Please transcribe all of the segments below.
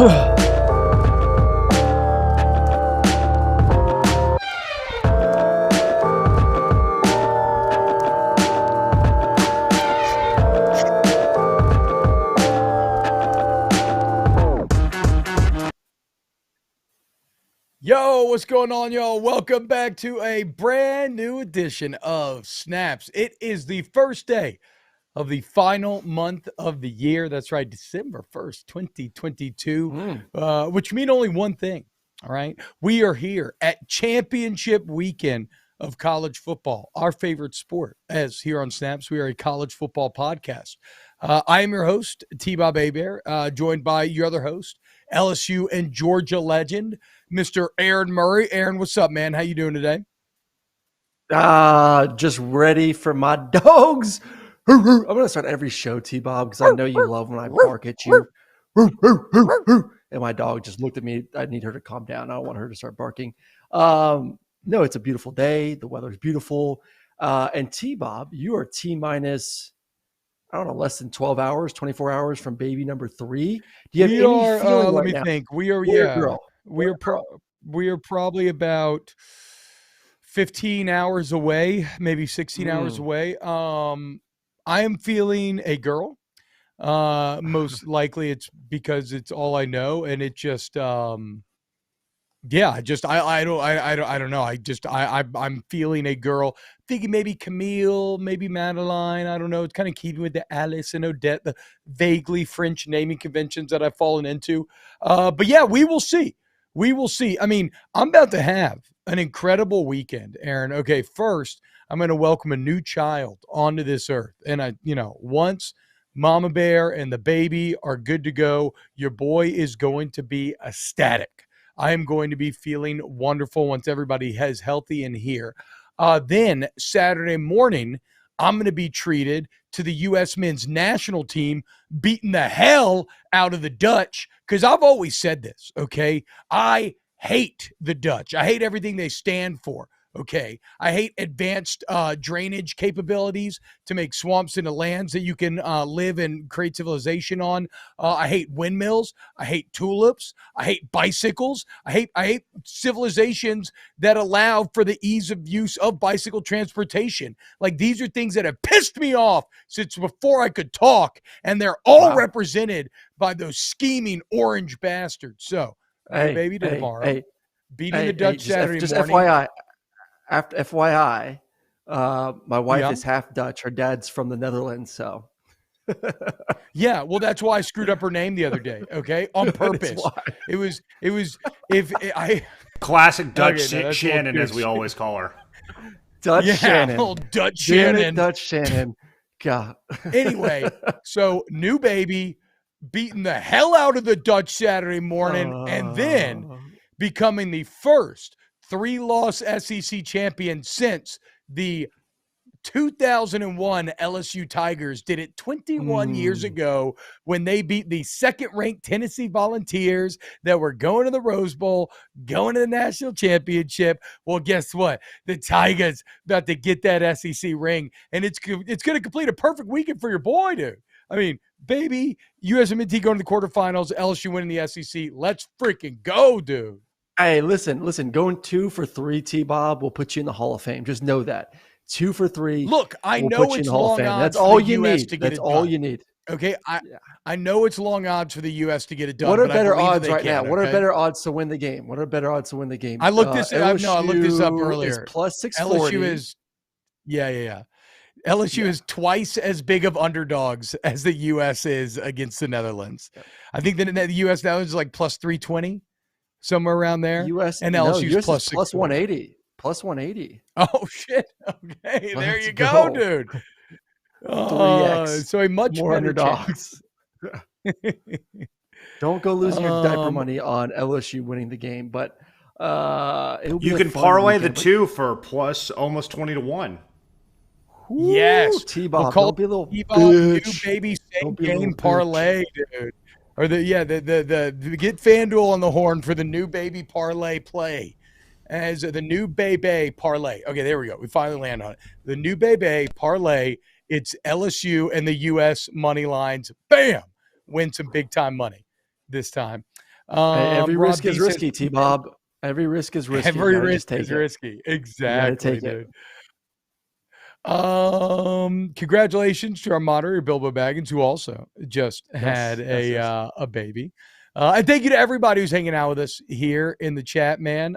Yo, what's going on, y'all? Welcome back to a brand new edition of Snaps. It is the first day of the final month of the year. That's right, December 1st, 2022, which mean only one thing, all right? We are here at championship weekend of college football, our favorite sport. As here on Snaps, we are a college football podcast. I am your host, T-Bob Hebert, joined by your other host, LSU and Georgia legend, Mr. Aaron Murray. Aaron, what's up, man? How you doing today? Just ready for my dogs. I'm going to start every show, T-Bob, because I know you love when I bark at you. And my dog just looked at me. I need her to calm down. I don't want her to start barking. No, it's a beautiful day. The weather is beautiful. And T-Bob, you are T-minus, I don't know, less than 12 hours, 24 hours from baby number 3. Do you have any feeling let right me now? think. We are, Girl. we are probably about 15 hours away, maybe 16 hours away. I am feeling a girl. Most likely it's because it's all I know. And it just, I don't know. I'm feeling a girl, thinking maybe Camille, maybe Madeline. I don't know. It's kind of keeping with the Alice and Odette, the vaguely French naming conventions that I've fallen into. But yeah, we will see. We will see. I mean, I'm about to have an incredible weekend, Aaron. Okay, first, I'm going to welcome a new child onto this earth. And once Mama Bear and the baby are good to go, your boy is going to be ecstatic. I am going to be feeling wonderful once everybody is healthy and here. Then Saturday morning, I'm going to be treated to the U.S. men's national team beating the hell out of the Dutch, because I've always said this, okay? I hate the Dutch. I hate everything they stand for. Okay, I hate advanced drainage capabilities to make swamps into lands that you can live and create civilization on. I hate windmills. I hate tulips. I hate bicycles. I hate civilizations that allow for the ease of use of bicycle transportation. Like, these are things that have pissed me off since before I could talk, and they're all represented by those scheming orange bastards. So, baby tomorrow, beating the Dutch Saturday morning. FYI, my wife is half Dutch. Her dad's from the Netherlands, so. Yeah, well, that's why I screwed up her name the other day. Okay, on purpose. It was classic Dutch Shannon, as we always call her. Shannon, old Dutch Shannon, Dutch Shannon. God. Anyway, so new baby beating the hell out of the Dutch Saturday morning, and then becoming the first 3-loss SEC champion since the 2001 LSU Tigers did it 21 years ago when they beat the second-ranked Tennessee Volunteers that were going to the Rose Bowl, going to the national championship. Well, guess what? The Tigers about to get that SEC ring, and it's going to complete a perfect weekend for your boy, dude. I mean, baby, USMNT going to the quarterfinals, LSU winning the SEC. Let's freaking go, dude. Hey, listen, going 2 for 3, T-Bob, will put you in the Hall of Fame. Just know that. 2 for 3. Look, I know it's long odds. That's all you need. That's all you need. Okay, I know it's long odds for the U.S. to get it done. What are better odds right now? What are better odds to win the game? I looked this. I looked this up earlier. Is plus 640. LSU is, LSU is twice as big of underdogs as the U.S. is against the Netherlands. I think that the U.S. now is like plus 320. Somewhere around there. US and LSU's US plus 180. Plus 180. Oh, shit. Okay, there you go, dude. 3x. So a much more better underdogs. Don't go losing your diaper money on LSU winning the game, but you can parlay the 2 for plus almost 20 to 1. Yes. T-Bob, we'll don't be a little T-Bob, bitch. New baby same game parlay, dude. Or the get FanDuel on the horn for the new baby parlay play. As the new baby parlay. Okay, there we go. We finally land on it. The new baby parlay. It's LSU and the U.S. money lines. Bam! Win some big time money this time. Every Rob risk D is says, risky, T-Bob. Every risk is risky. every You gotta just risk take is it. risky. You gotta Exactly, take it. dude. Congratulations to our moderator Bilbo Baggins, who also just had a baby. And thank you to everybody who's hanging out with us here in the chat, man.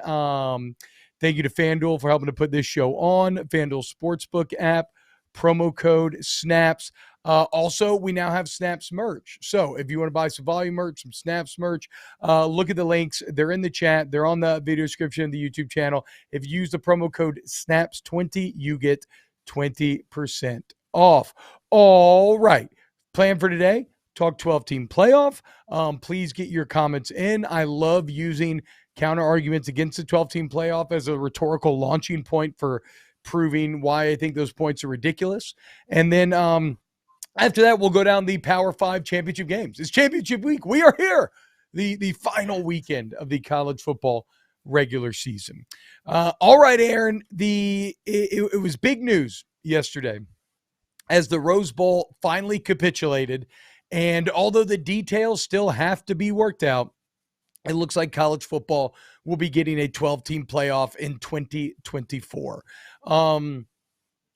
Thank you to FanDuel for helping to put this show on. FanDuel Sportsbook app, promo code SNAPS. Also, we now have Snaps merch. So if you want to buy some volume merch, some Snaps merch, look at the links. They're in the chat. They're on the video description of the YouTube channel. If you use the promo code SNAPS20, you get 20% off. All right. Plan for today, talk 12-team playoff. Please get your comments in. I love using counter arguments against the 12-team playoff as a rhetorical launching point for proving why I think those points are ridiculous. And then after that, we'll go down the Power 5 championship games. It's championship week. We are here. The final weekend of the college football regular season. All right, Aaron, it was big news yesterday as the Rose Bowl finally capitulated. And although the details still have to be worked out, it looks like college football will be getting a 12-team playoff in 2024.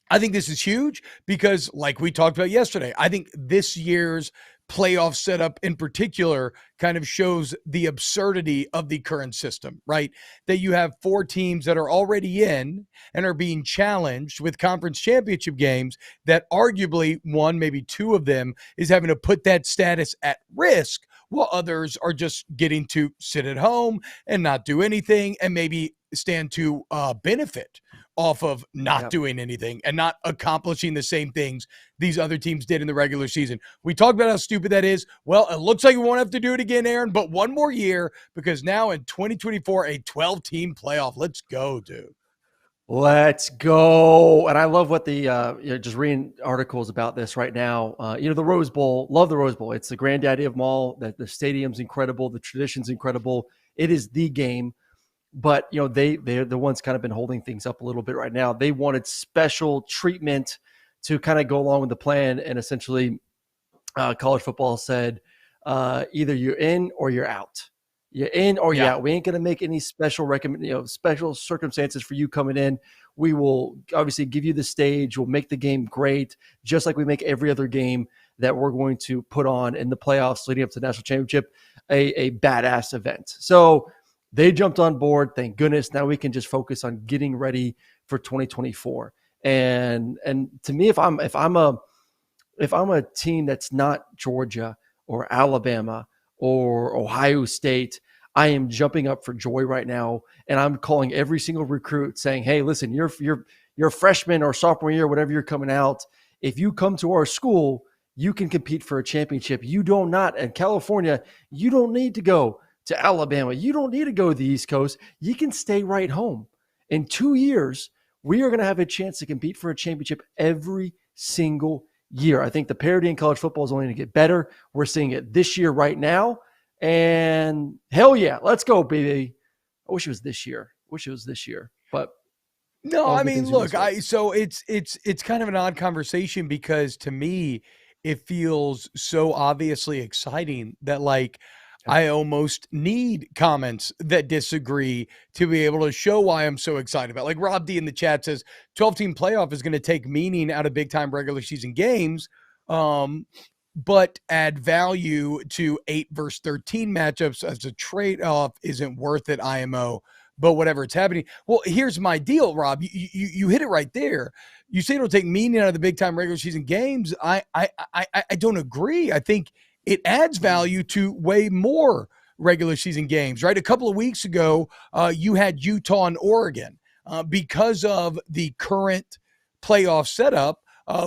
I think this is huge because, like we talked about yesterday, I think this year's playoff setup in particular kind of shows the absurdity of the current system, right? That you have 4 teams that are already in and are being challenged with conference championship games that arguably one, maybe 2 of them is having to put that status at risk, while others are just getting to sit at home and not do anything and maybe stand to benefit off of not doing anything and not accomplishing the same things these other teams did in the regular season. We talked about how stupid that is. Well, it looks like we won't have to do it again, Aaron, but one more year, because now in 2024, a 12-team playoff. Let's go, dude. Let's go. And I love what the just reading articles about this right now. The Rose Bowl, love the Rose Bowl. It's the granddaddy of them all. That the stadium's incredible, the tradition's incredible. It is the game. But they're the ones kind of been holding things up a little bit right now. They wanted special treatment to kind of go along with the plan, and essentially, college football said either you're in or you're out. You're in or you're out. We ain't gonna make any special special circumstances for you coming in. We will obviously give you the stage. We'll make the game great, just like we make every other game that we're going to put on in the playoffs leading up to the national championship, a badass event. So they jumped on board. Thank goodness. Now we can just focus on getting ready for 2024. And to me, if I'm a team that's not Georgia or Alabama or Ohio State, I am jumping up for joy right now. And I'm calling every single recruit saying, hey, listen, you're a freshman or sophomore year, whatever you're coming out. If you come to our school, you can compete for a championship. You do not. In California, you don't need to go to Alabama. You don't need to go to the East Coast. You can stay right home. In 2 years, we are going to have a chance to compete for a championship every single year. I think the parity in college football is only going to get better. We're seeing it this year right now. And hell yeah, let's go, baby. I wish it was this year. But no, I mean, look, so it's kind of an odd conversation because to me, it feels so obviously exciting that I almost need comments that disagree to be able to show why I'm so excited about. Like Rob D in the chat says, 12-team playoff is going to take meaning out of big-time regular season games, but add value to 8 versus 13 matchups as a trade-off isn't worth it, IMO. But whatever, it's happening. Well, here's my deal, Rob. You hit it right there. You say it'll take meaning out of the big-time regular season games. I don't agree. I think it adds value to way more regular season games, right? A couple of weeks ago, you had Utah and Oregon. Because of the current playoff setup,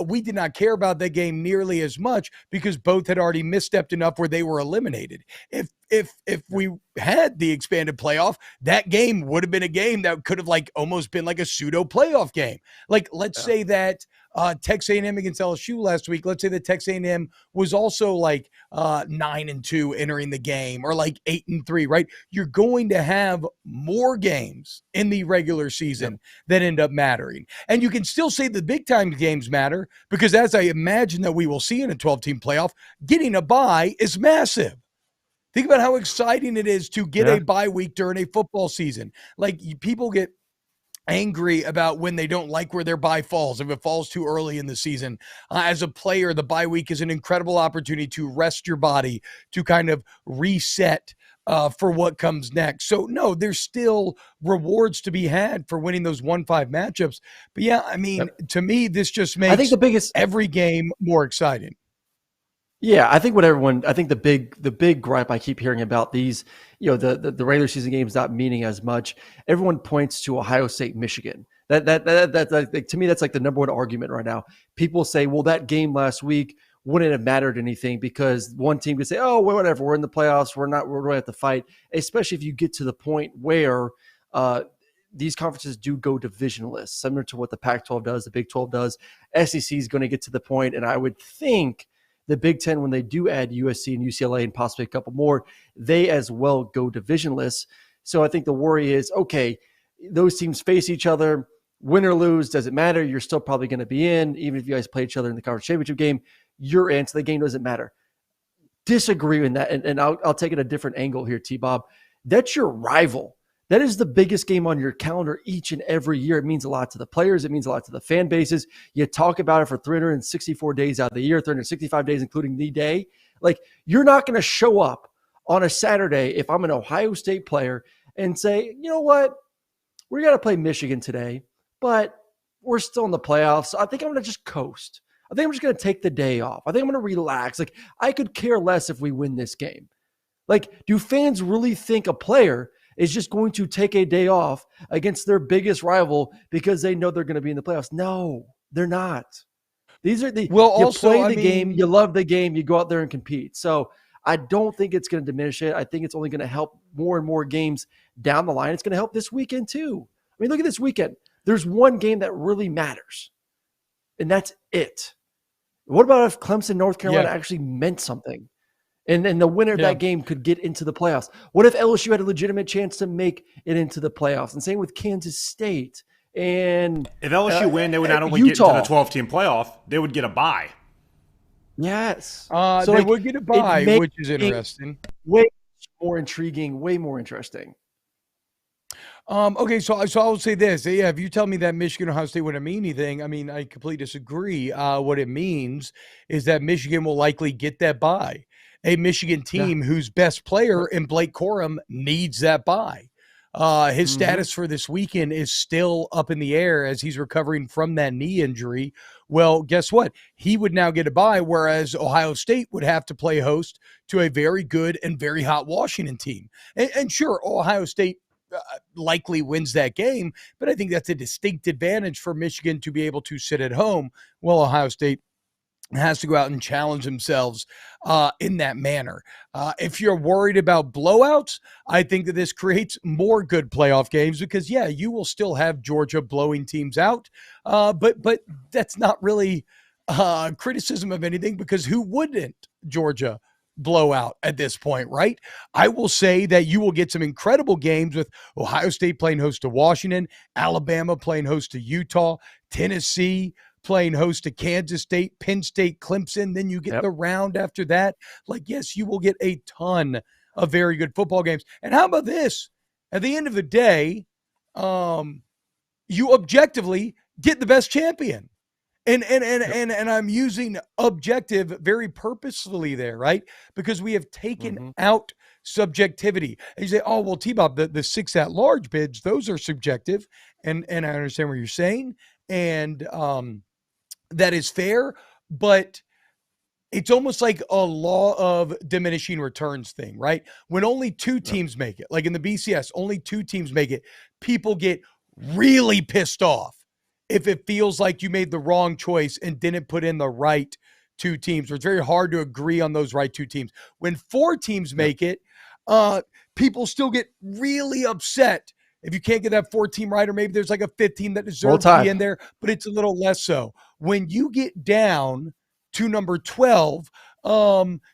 we did not care about that game nearly as much because both had already misstepped enough where they were eliminated. If we had the expanded playoff, that game would have been a game that could have almost been like a pseudo playoff game. Let's say that Texas A&M against LSU last week. Let's say that Texas A&M was also 9-2 entering the game, or 8-3, right? You're going to have more games in the regular season that end up mattering. And you can still say the big time games matter because, as I imagine that we will see in a 12-team playoff, getting a bye is massive. Think about how exciting it is to get a bye week during a football season. Like, people get angry about when they don't like where their bye falls, if it falls too early in the season. As a player, the bye week is an incredible opportunity to rest your body, to kind of reset for what comes next. So no, there's still rewards to be had for winning those 1-5 matchups. But yeah, I mean, to me, this just makes every game more exciting. Yeah, I think the big gripe I keep hearing about these, the regular season games not meaning as much. Everyone points to Ohio State, Michigan. That to me, that's like the number one argument right now. People say, well, that game last week wouldn't have mattered anything because one team could say, oh, well, whatever, we're in the playoffs, we're going to have to fight. Especially if you get to the point where these conferences do go divisionless, similar to what the Pac-12 does, the Big 12 does. SEC is going to get to the point, and I would think the Big Ten, when they do add USC and UCLA and possibly a couple more, they as well go divisionless. So I think the worry is, okay, those teams face each other, win or lose, doesn't matter. You're still probably going to be in. Even if you guys play each other in the conference championship game, you're in. So the game doesn't matter. Disagree with that. And I'll take it a different angle here, T-Bob. That's your rival. That is the biggest game on your calendar each and every year. It means a lot to the players. It means a lot to the fan bases. You talk about it for 364 days out of the year, 365 days, including the day. Like, you're not going to show up on a Saturday if I'm an Ohio State player and say, you know what, we got to play Michigan today, but we're still in the playoffs. So I think I'm going to just coast. I think I'm just going to take the day off. I think I'm going to relax. Like, I could care less if we win this game. Like, do fans really think a player is just going to take a day off against their biggest rival because they know they're going to be in the playoffs? No, they're not. These are you play the game, you love the game, you go out there and compete. So I don't think it's going to diminish it. I think it's only going to help more and more games down the line. It's going to help this weekend too. I mean, look at this weekend. There's one game that really matters, and that's it. What about if Clemson, North Carolina actually meant something? And the winner of that game could get into the playoffs. What if LSU had a legitimate chance to make it into the playoffs? And same with Kansas State. And if LSU win, they would not only Utah, get into the 12-team playoff, they would get a bye. Yes. So they would get a bye, which is interesting. Way more intriguing, way more interesting. Okay, so I will say this. Yeah, if you tell me that Michigan Ohio State wouldn't mean anything, I mean, I completely disagree. What it means is that Michigan will likely get that bye. A Michigan team whose best player in Blake Corum needs that bye. His status for this weekend is still up in the air as he's recovering from that knee injury. Well, guess what? He would now get a bye, whereas Ohio State would have to play host to a very good and very hot Washington team. And sure, Ohio State likely wins that game, but I think that's a distinct advantage for Michigan to be able to sit at home while Ohio State has to go out and challenge themselves in that manner. If you're worried about blowouts, I think that this creates more good playoff games because, you will still have Georgia blowing teams out, but that's not really criticism of anything because who wouldn't Georgia blow out at this point, right? I will say that you will get some incredible games with Ohio State playing host to Washington, Alabama playing host to Utah, Tennessee playing host to Kansas State, Penn State, Clemson. Then you get the round after that. Like, yes, you will get a ton of very good football games. And how about this? At the end of the day, you objectively get the best champion. And I'm using objective very purposefully there, right? Because we have taken out subjectivity. And you say, oh, well, T-Bob, the 6 at-large bids, those are subjective. And I understand what you're saying. And that is fair, but it's almost like a law of diminishing returns thing, right? When only 2 teams make it, like in the BCS, only 2 teams make it, people get really pissed off if it feels like you made the wrong choice and didn't put in the right 2 teams. Or it's very hard to agree on those right 2 teams. When 4 teams make it, people still get really upset if you can't get that 4-team right, or maybe there's like a 15 that deserves to be in there, but it's a little less so. When you get down to number 12,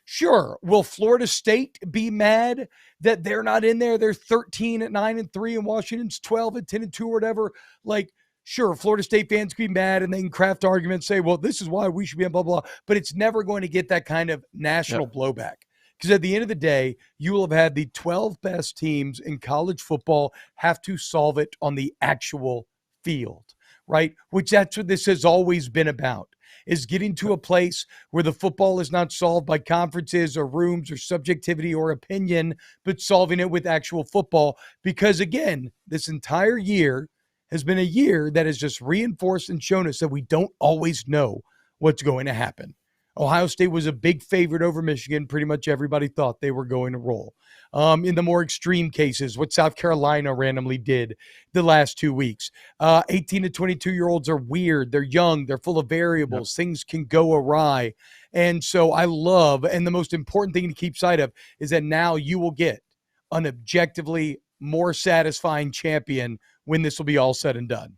sure, will Florida State be mad that they're not in there? They're 13 at 9-3 and Washington's 12 at 10-2 or whatever. Like, sure, Florida State fans can be mad and they can craft arguments, say, well, this is why we should be in blah, blah, blah. But it's never going to get that kind of national blowback. Because at the end of the day, you will have had the 12 best teams in college football have to solve it on the actual field, right? Which that's what this has always been about, is getting to a place where the football is not solved by conferences or rooms or subjectivity or opinion, but solving it with actual football. Because again, this entire year has been a year that has just reinforced and shown us that we don't always know what's going to happen. Ohio State was a big favorite over Michigan. Pretty much everybody thought they were going to roll. In the more extreme cases, what South Carolina randomly did the last 2 weeks. 18 to 22-year-olds are weird. They're young. They're full of variables. Yep. Things can go awry. And so I love, and the most important thing to keep sight of is that now you will get an objectively more satisfying champion when this will be all said and done.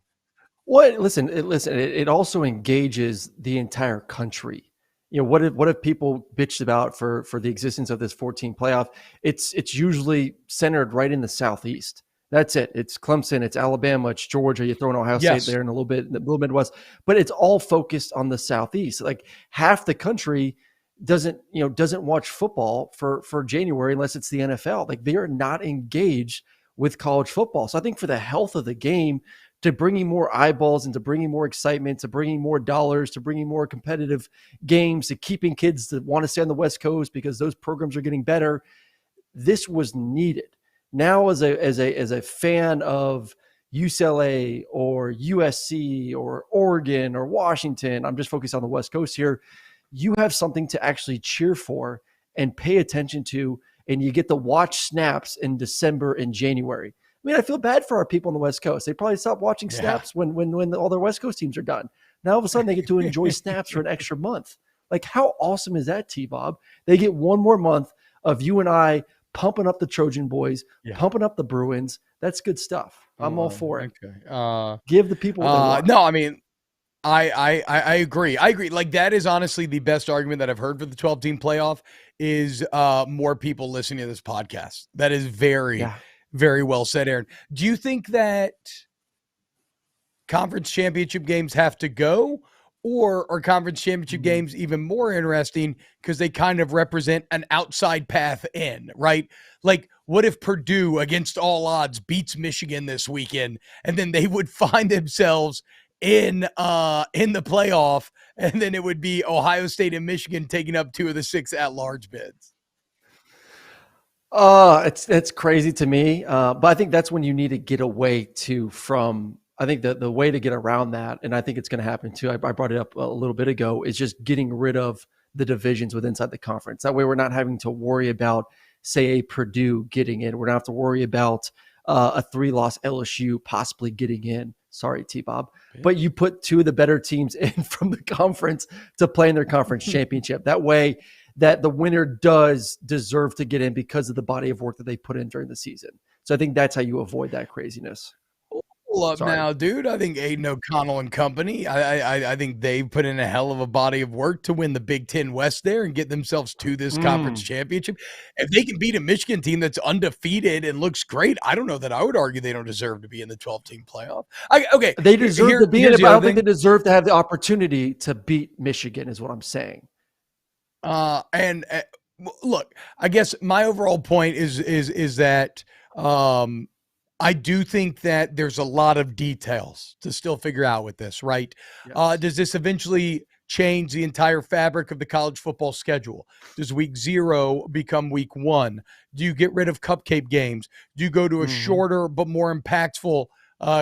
Well, listen, it also engages the entire country. What have people bitched about for the existence of this 14 playoff? It's usually centered right in the Southeast. That's it. It's Clemson, it's Alabama, it's Georgia. You throw in Ohio State there and a little bit in the little Midwest, but it's all focused on the Southeast. Like half the country doesn't watch football for January unless it's the NFL. Like they are not engaged with college football. So I think for the health of the game, to bringing more eyeballs and to bringing more excitement, to bringing more dollars, to bringing more competitive games, to keeping kids that want to stay on the West Coast because those programs are getting better. This was needed. Now, as a fan of UCLA or USC or Oregon or Washington, I'm just focused on the West Coast here. You have something to actually cheer for and pay attention to, and you get to watch snaps in December and January. I mean, I feel bad for our people on the West Coast. They probably stop watching snaps when all their West Coast teams are done. Now, all of a sudden, they get to enjoy snaps for an extra month. Like, how awesome is that, T-Bob? They get one more month of you and I pumping up the Trojan boys, pumping up the Bruins. That's good stuff. I'm all for it. Okay. Give the people what they want. No, I mean, I agree. I agree. Like, that is honestly the best argument that I've heard for the 12-team playoff is more people listening to this podcast. That is very well said, Aaron. Do you think that conference championship games have to go, or are conference championship games even more interesting because they kind of represent an outside path in, right? Like, what if Purdue, against all odds, beats Michigan this weekend, and then they would find themselves in the playoff, and then it would be Ohio State and Michigan taking up 2 of the 6 at-large bids? It's crazy to me. But I think that's when you need to get away from, I think the way to get around that, and I think it's going to happen too. I brought it up a little bit ago, is just getting rid of the divisions within inside the conference. That way we're not having to worry about, say, a Purdue getting in. We're not have to worry about a 3-loss LSU possibly getting in. Sorry, T-Bob. But you put 2 of the better teams in from the conference to play in their conference championship. That way, that the winner does deserve to get in because of the body of work that they put in during the season. So I think that's how you avoid that craziness. Hold up now, dude. I think Aiden O'Connell and company, I think they put in a hell of a body of work to win the Big Ten West there and get themselves to this conference championship. If they can beat a Michigan team that's undefeated and looks great, I don't know that I would argue they don't deserve to be in the 12-team playoff. Okay. They deserve to be in it, but I don't think they deserve to have the opportunity to beat Michigan is what I'm saying. Look, I guess my overall point is that I do think that there's a lot of details to still figure out with this, right? Yes. Does this eventually change the entire fabric of the college football schedule? Does week 0 become week 1? Do you get rid of cupcake games? Do you go to a shorter but more impactful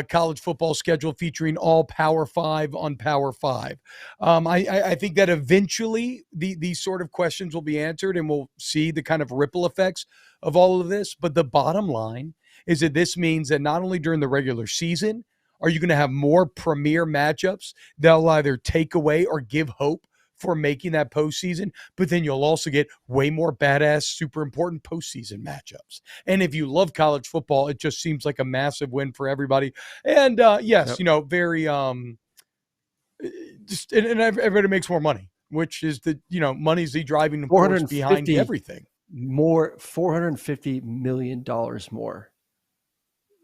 college football schedule featuring all Power 5 on Power 5? I think that eventually these sort of questions will be answered and we'll see the kind of ripple effects of all of this. But the bottom line is that this means that not only during the regular season are you going to have more premier matchups that'll either take away or give hope for making that postseason, but then you'll also get way more badass, super important postseason matchups. And if you love college football, it just seems like a massive win for everybody. And very just and everybody makes more money, which is money's the driving force behind everything. $450 million more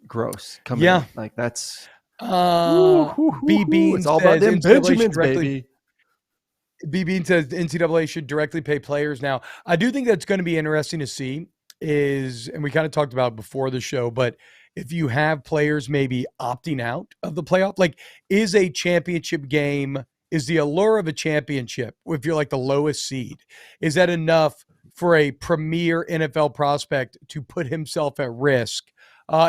gross coming in. Like that's B-Bean it's all about them Benjamins, baby. BB says the NCAA should directly pay players. Now, I do think that's going to be interesting to see and we kind of talked about it before the show, but if you have players maybe opting out of the playoff, like is a championship game, is the allure of a championship, if you're like the lowest seed, is that enough for a premier NFL prospect to put himself at risk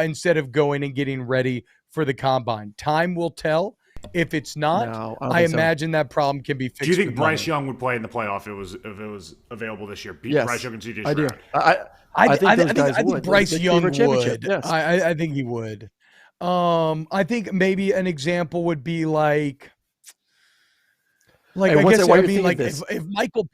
instead of going and getting ready for the combine? Time will tell. If it's not, No, I imagine that problem can be fixed. Do you think Bryce Young would play in the playoff if it was available this year? Yes, Bryce Young and CJ I do. Stroud. I think Bryce Young would. Yes. I think he would. I think maybe an example would be like Hey, I guess I I mean, mean, like if Michael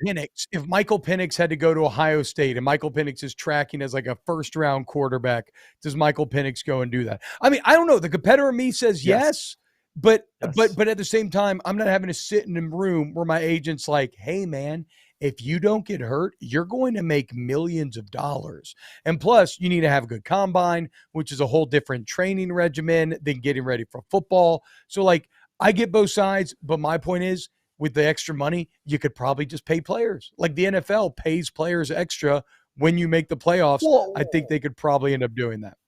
Penix had to go to Ohio State and Michael Penix is tracking as like a first round quarterback, does Michael Penix go and do that? I mean, I don't know. The competitor in me says yes, but at the same time, I'm not having to sit in a room where my agent's like, hey man, if you don't get hurt, you're going to make millions of dollars. And plus, you need to have a good combine, which is a whole different training regimen than getting ready for football. So like, I get both sides, but my point is, with the extra money, you could probably just pay players. Like the NFL pays players extra when you make the playoffs. Well, I think they could probably end up doing that.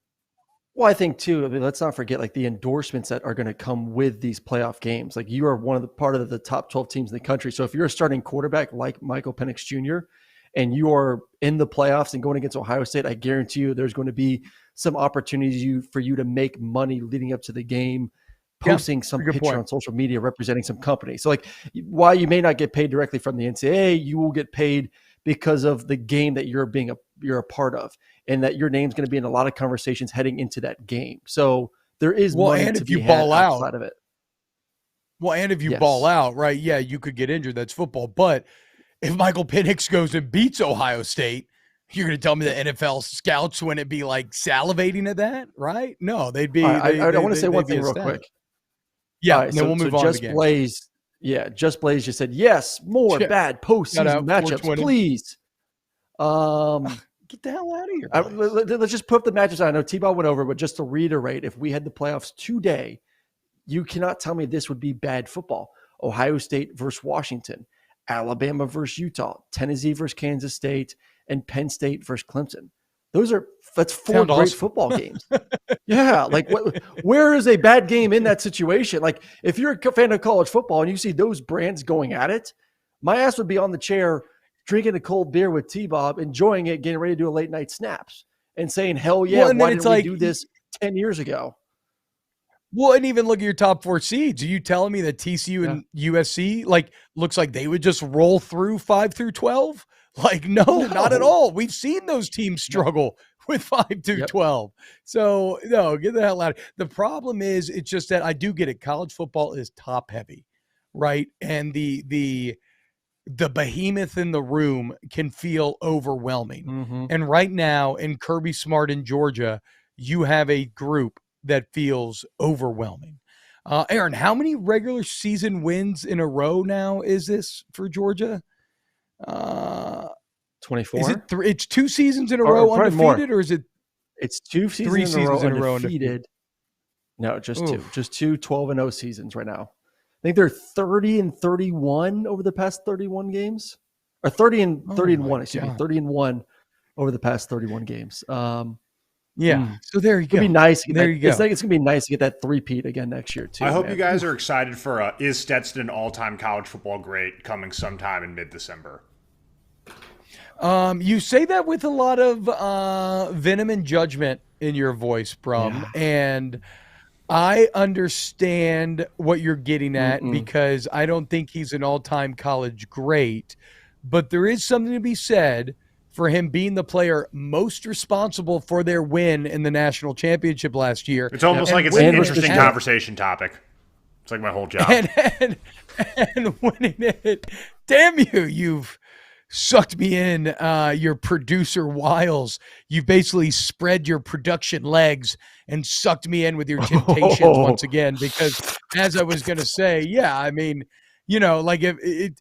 Well, I think too, I mean, let's not forget like the endorsements that are going to come with these playoff games. Like you are part of the top 12 teams in the country. So if you're a starting quarterback like Michael Penix Jr. and you are in the playoffs and going against Ohio State, I guarantee you there's going to be some opportunities for you to make money leading up to the game, posting some picture on social media representing some company. So like while you may not get paid directly from the NCAA, you will get paid because of the game that you're a part of, and that your name's going to be in a lot of conversations heading into that game. So there is money and to if you be ball had out outside of it. Well, and if you ball out, right? Yeah, you could get injured. That's football. But if Michael Penix goes and beats Ohio State, you're going to tell me the NFL scouts wouldn't be like salivating at that, right? No, they'd be. I want to say one thing real quick. Yeah, right, then we'll move on to the game. Just Blaze just said, yes, more bad postseason matchups, please. Get the hell out of here. Let's just put up the matchups. I know T-Bob went over, but just to reiterate, if we had the playoffs today, you cannot tell me this would be bad football. Ohio State versus Washington, Alabama versus Utah, Tennessee versus Kansas State, and Penn State versus Clemson. That's four great football games. Yeah. Like where is a bad game in that situation? Like if you're a fan of college football and you see those brands going at it, my ass would be on the chair drinking a cold beer with T-Bob, enjoying it, getting ready to do a late night snaps and saying, hell yeah, why didn't we do this 10 years ago? Well, and even look at your top four seeds. Are you telling me that TCU and USC looks like they would just roll through 5 through 12? Like, no, not at all. We've seen those teams struggle with 5 through 12. So, no, get the hell out of it. The problem is, it's just that I do get it. College football is top heavy, right? And the behemoth in the room can feel overwhelming. Mm-hmm. And right now in Kirby Smart and Georgia, you have a group that feels overwhelming. Aaron, how many regular season wins in a row now is this for Georgia? 24. Is it it's 2 seasons in a row undefeated, or is it? It's 2 seasons 3 seasons in a row undefeated. No, just two. Just 2 12-0 seasons right now. I think they're 30-31 over the past 31 games, or 30-1. Excuse me, 30-1 over the past 31 games. Yeah. So there you go. It'd be nice. There you go. It's gonna be nice to get that three-peat again next year too. I hope you guys are excited for is Stetson an all-time college football great coming sometime in mid-December. You say that with a lot of venom and judgment in your voice, Brum, and I understand what you're getting at because I don't think he's an all-time college great, but there is something to be said for him being the player most responsible for their win in the national championship last year. It's almost like it's an interesting conversation topic. It's like my whole job. And winning it. Damn you, you've sucked me in your producer wiles. You've basically spread your production legs and sucked me in with your temptations once again, because as I was going to say, I mean, you know, like if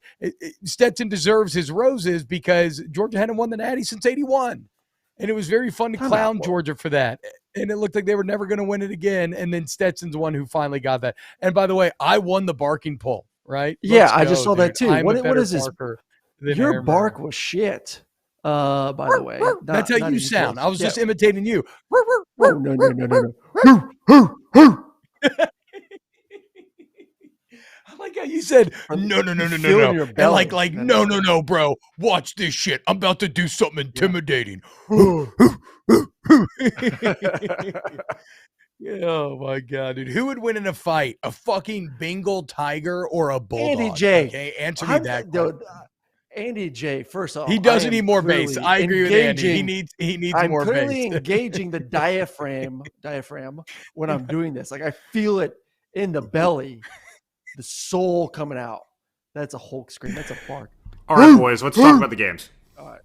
Stetson deserves his roses because Georgia hadn't won the Natty since '81, and it was very fun to clown Georgia for that. And it looked like they were never going to win it again. And then Stetson's the one who finally got that. And by the way, I won the barking poll. right? Yeah, Let's I just go, saw that dude. too. I'm a What better is this? barker than Your Aaron bark Murray. was shit. By the way, That's how not you even sound. close. I was Yeah. just imitating you. Oh no. I like how you said You feel it in no, your and belly. no, bro. Watch this shit. I'm about to do something Yeah. intimidating. Oh my god, dude! Who would win in a fight? A fucking Bengal tiger or a Andy bulldog? J. Okay, answer me that question. Andy J. First off, He I doesn't am need more base. clearly I agree with Andy. engaging. He needs I'm more clearly base. engaging the diaphragm when I'm doing this. Like I feel it in the belly, the soul coming out. That's a Hulk scream. That's a bark. All right, boys, let's talk about the games. All right.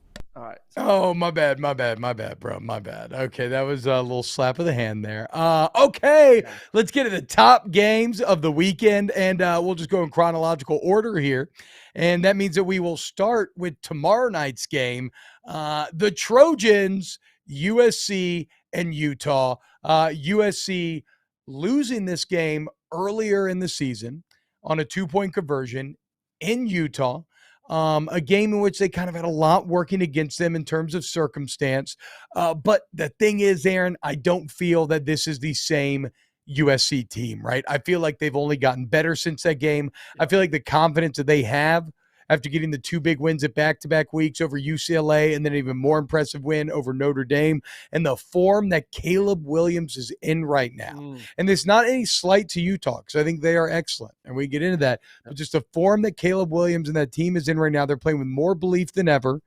Oh, my bad, bro. My bad. Okay, that was a little slap of the hand there. Okay, Yeah. let's get to the top games of the weekend, and we'll just go in chronological order here. And that means that we will start with tomorrow night's game. The Trojans, USC, and Utah. USC losing this game earlier in the season on a 2-point conversion in Utah. A game in which they kind of had a lot working against them in terms of circumstance. But the thing is, Aaron, I don't feel that this is the same USC team, right? I feel like they've only gotten better since that game. Yeah. I feel like the confidence that they have after getting the 2 big wins at back-to-back weeks over UCLA and then an even more impressive win over Notre Dame, and the form that Caleb Williams is in right now. And there's not any slight to Utah because I think they are excellent, and we get into that. But just the form that Caleb Williams and that team is in right now, they're playing with more belief than ever.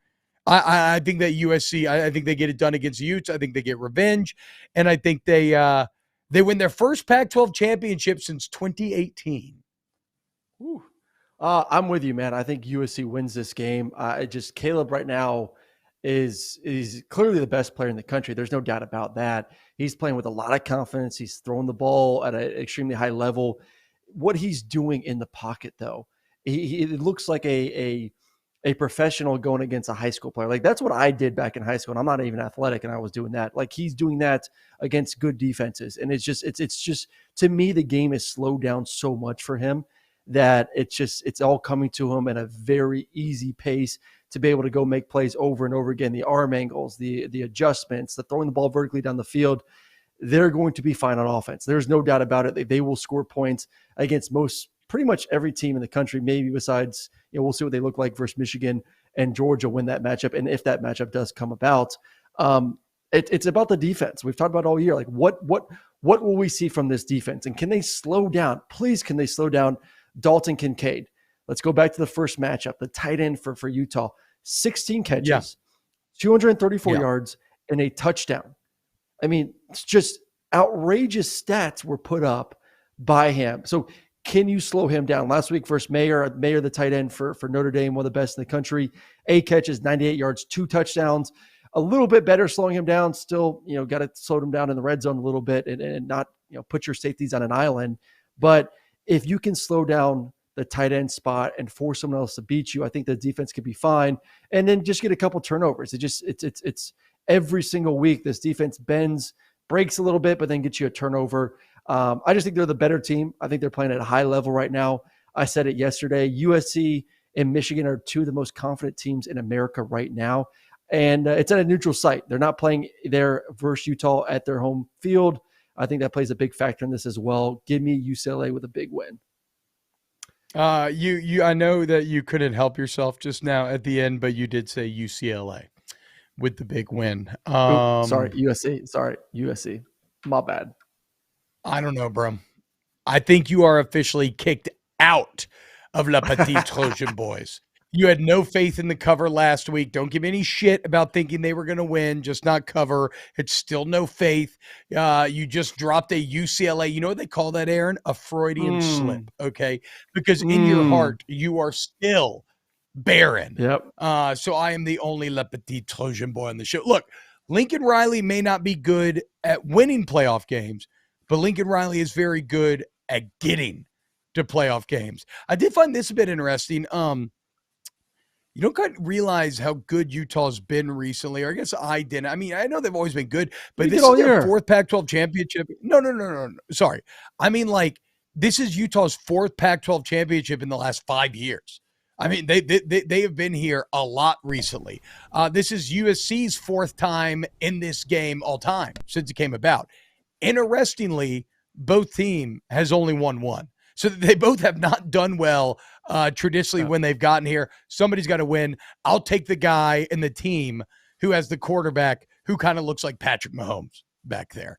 I think that USC, I think they get it done against the Utes. I think they get revenge, and I think they win their first Pac-12 championship since 2018. Ooh. I'm with you, man. I think USC wins this game. Caleb right now is clearly the best player in the country. There's no doubt about that. He's playing with a lot of confidence. He's throwing the ball at an extremely high level. What he's doing in the pocket, though, it looks like a professional going against a high school player. Like that's what I did back in high school. And I'm not even athletic, and I was doing that. Like he's doing that against good defenses, and it's just to me the game is slowed down so much for him that it's all coming to him at a very easy pace to be able to go make plays over and over again. The arm angles, the adjustments, the throwing the ball vertically down the field, they're going to be fine on offense. There's no doubt about it. They will score points against pretty much every team in the country, maybe besides, we'll see what they look like versus Michigan and Georgia when that matchup, and if that matchup does come about. It's about the defense. We've talked about all year. Like what will we see from this defense? And can they slow down? Please, can they slow down Dalton Kincaid? Let's go back to the first matchup. The tight end for Utah, 16 catches, 234 yards, and a touchdown. I mean, it's just outrageous stats were put up by him. So can you slow him down? Last week versus Mayer, the tight end for Notre Dame, one of the best in the country, 8 catches, 98 yards, 2 touchdowns. A little bit better slowing him down. Still, got to slow him down in the red zone a little bit and not, put your safeties on an island. But if you can slow down the tight end spot and force someone else to beat you, I think the defense could be fine. And then just get a couple turnovers. It's every single week this defense bends, breaks a little bit, but then gets you a turnover. I just think they're the better team. I think they're playing at a high level right now. I said it yesterday. USC and Michigan are 2 of the most confident teams in America right now. And it's at a neutral site. They're not playing there versus Utah at their home field. I think that plays a big factor in this as well. Give me UCLA with a big win. I know that you couldn't help yourself just now at the end, but you did say UCLA with the big win. Sorry, USC. My bad. I don't know, bro. I think you are officially kicked out of La Petite Trojan boys. You had no faith in the cover last week. Don't give me any shit about thinking they were going to win, just not cover. It's still no faith. You just dropped a UCLA. You know what they call that, Aaron? A Freudian slip, okay? Because in your heart, you are still barren. Yep. So I am the only Le Petit Trojan boy on the show. Look, Lincoln Riley may not be good at winning playoff games, but Lincoln Riley is very good at getting to playoff games. I did find this a bit interesting. You don't quite realize how good Utah's been recently, or I guess I didn't. I mean, I know they've always been good, but this is their 4th Pac-12 championship. No. Sorry. I mean, like, this is Utah's fourth Pac-12 championship in the last 5 years. I mean, they have been here a lot recently. This is USC's fourth time in this game all time since it came about. Interestingly, both team has only won one. So they both have not done well traditionally when they've gotten here. Somebody's got to win. I'll take the guy in the team who has the quarterback who kind of looks like Patrick Mahomes back there.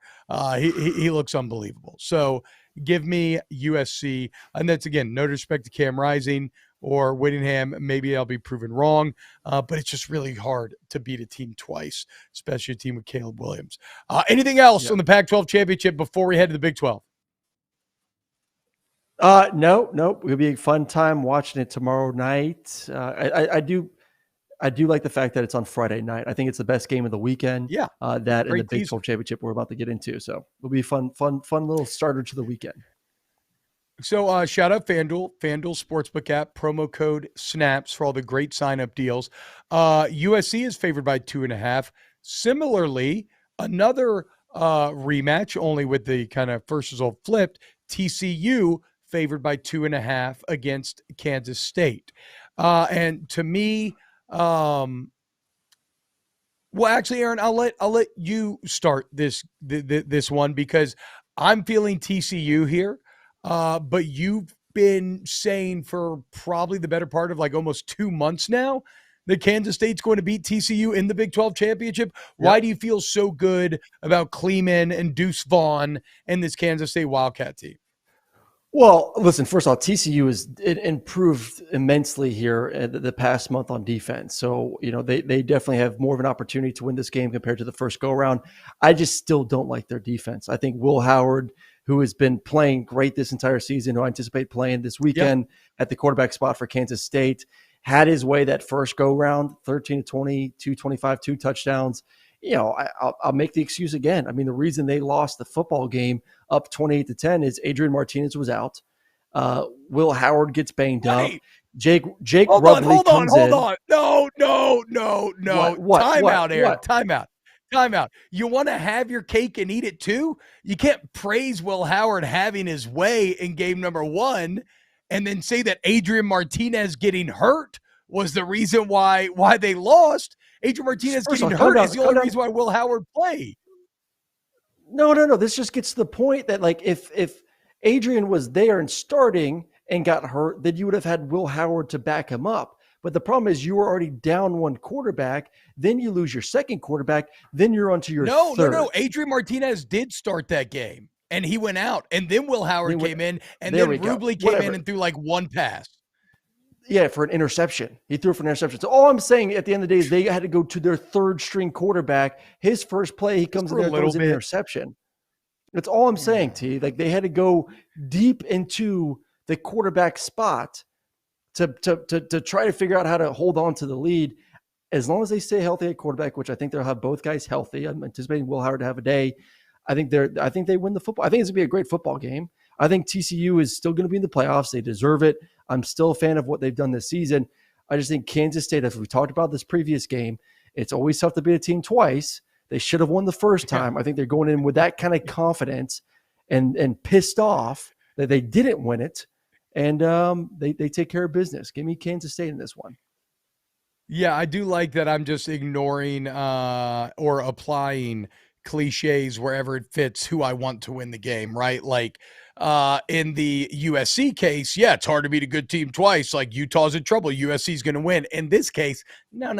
He looks unbelievable. So give me USC. And that's, again, no disrespect to Cam Rising or Whittingham. Maybe I'll be proven wrong, but it's just really hard to beat a team twice, especially a team with Caleb Williams. Anything else on the Pac-12 championship before we head to the Big 12? No. It'll be a fun time watching it tomorrow night. I do like the fact that it's on Friday night. I think it's the best game of the weekend. Yeah, that in the Big 12 championship we're about to get into. So it'll be a fun little starter to the weekend. So shout out FanDuel Sportsbook app, promo code SNAPS for all the great sign-up deals. USC is favored by 2.5. Similarly, another rematch, only with the kind of first result flipped, TCU favored by 2.5 against Kansas State. And to me, well, actually, Aaron, I'll let you start this one because I'm feeling TCU here. But you've been saying for probably the better part of like almost 2 months now that Kansas State's going to beat TCU in the Big 12 championship. Yep. Why do you feel so good about Kleeman and Deuce Vaughn and this Kansas State Wildcat team? Well, listen, first of all, TCU has improved immensely here the past month on defense. So, they definitely have more of an opportunity to win this game compared to the first go-around. I just still don't like their defense. I think Will Howard, who has been playing great this entire season, who I anticipate playing this weekend at the quarterback spot for Kansas State, had his way that first go-round, 13-20, 225, 2 touchdowns. I'll make the excuse again. I mean, the reason they lost the football game up 28-10 is Adrian Martinez was out. Will Howard gets banged up. Jake Rubley comes in. Hold on. No. What? Time out, Aaron. What? Time out. You want to have your cake and eat it too? You can't praise Will Howard having his way in game number 1 and then say that Adrian Martinez getting hurt was the reason why they lost. Adrian Martinez getting hurt is the only reason why Will Howard played. No. This just gets to the point that, like, if Adrian was there and starting and got hurt, then you would have had Will Howard to back him up. But the problem is you were already down one quarterback, then you lose your second quarterback, then you're onto your third. No. Adrian Martinez did start that game, and he went out. And then Will Howard came in, and then Rubley came in and threw like one pass. Yeah, for an interception. He threw for an interception. So all I'm saying at the end of the day is they had to go to their third string quarterback. His first play, he comes in there and throws an interception. That's all I'm saying, T. Like, they had to go deep into the quarterback spot to try to figure out how to hold on to the lead. As long as they stay healthy at quarterback, which I think they'll have both guys healthy. I'm anticipating Will Howard to have a day. I think they win the football. I think it's gonna be a great football game. I think TCU is still going to be in the playoffs. They deserve it. I'm still a fan of what they've done this season. I just think Kansas State, as we talked about this previous game, it's always tough to beat a team twice. They should have won the first time. I think they're going in with that kind of confidence and pissed off that they didn't win it. And they take care of business. Give me Kansas State in this one. Yeah, I do like that I'm just ignoring or applying cliches wherever it fits who I want to win the game, right? Like in the USC case, yeah, it's hard to beat a good team twice. Like, Utah's in trouble. USC's going to win. In this case, no.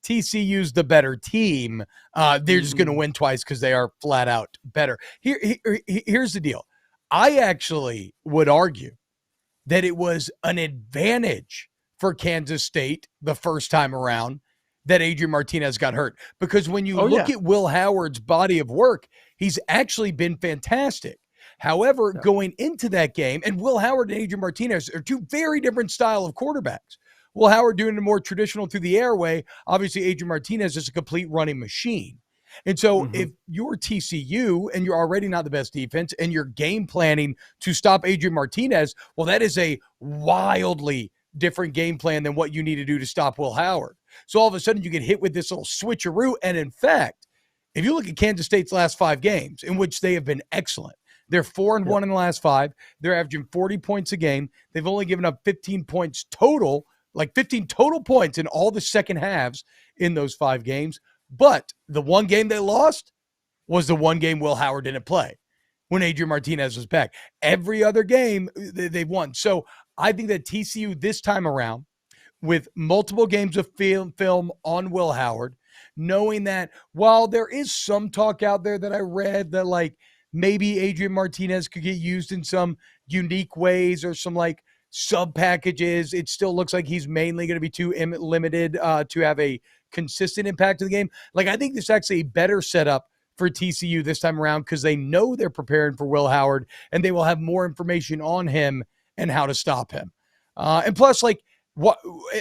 TCU's the better team. They're just going to win twice because they are flat out better. Here's the deal. I actually would argue that it was an advantage for Kansas State the first time around that Adrian Martinez got hurt. Because when you look at Will Howard's body of work, he's actually been fantastic. However, going into that game, and Will Howard and Adrian Martinez are two very different style of quarterbacks. Will Howard doing the more traditional through the airway. Obviously, Adrian Martinez is a complete running machine. And so if you're TCU and you're already not the best defense and you're game planning to stop Adrian Martinez, well, that is a wildly different game plan than what you need to do to stop Will Howard. So all of a sudden you get hit with this little switcheroo. And in fact, if you look at Kansas State's last 5 games in which they have been excellent, They're 4-1 in the last 5. They're averaging 40 points a game. They've only given up 15 points total, like 15 total points in all the second halves in those 5 games. But the one game they lost was the one game Will Howard didn't play when Adrian Martinez was back. Every other game they've won. So I think that TCU this time around, with multiple games of film on Will Howard, knowing that while there is some talk out there that I read that like maybe Adrian Martinez could get used in some unique ways or some like sub packages, it still looks like he's mainly going to be too limited to have a consistent impact in the game. Like, I think this is actually a better setup for TCU this time around because they know they're preparing for Will Howard and they will have more information on him and how to stop him. And plus, like, what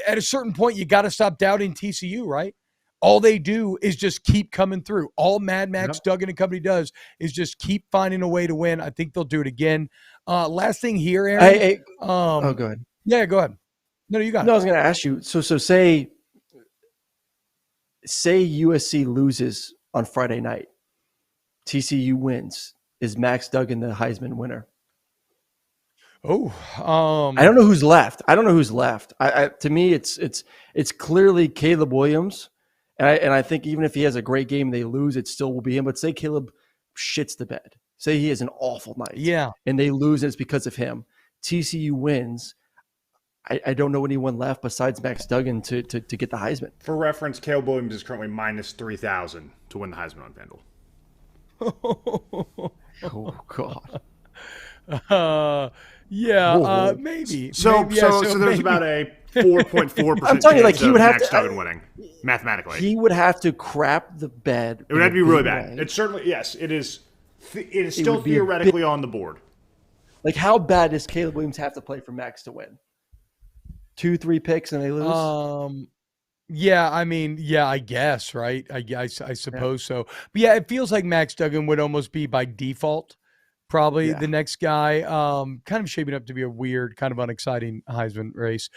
at a certain point, you got to stop doubting TCU, right? All they do is just keep coming through. All Mad Max Duggan and company does is just keep finding a way to win. I think they'll do it again. Last thing here, Aaron. Go ahead. Yeah, go ahead. No, you got it. No, I was going to ask you. So say USC loses on Friday night. TCU wins. Is Max Duggan the Heisman winner? Oh, I don't know who's left. To me, it's clearly Caleb Williams, and I think even if he has a great game, they lose, it still will be him. But say Caleb shits the bed. Say he has an awful night, and they lose, and it's because of him. TCU wins. I don't know anyone left besides Max Duggan to get the Heisman. For reference, Caleb Williams is currently minus 3,000 to win the Heisman on FanDuel. Oh God. Maybe. So there's maybe. about a 4.4%. I'm telling you, like, he would have Max to Duggan winning mathematically. He would have to crap the bed. It would have to be really bad. It's certainly It is still theoretically on the board. Like, how bad does Caleb Williams have to play for Max to win? 2-3 picks and they lose. I guess, right? I suppose so. But yeah, it feels like Max Duggan would almost be by default probably the next guy. Kind of shaping up to be a weird, kind of unexciting Heisman race.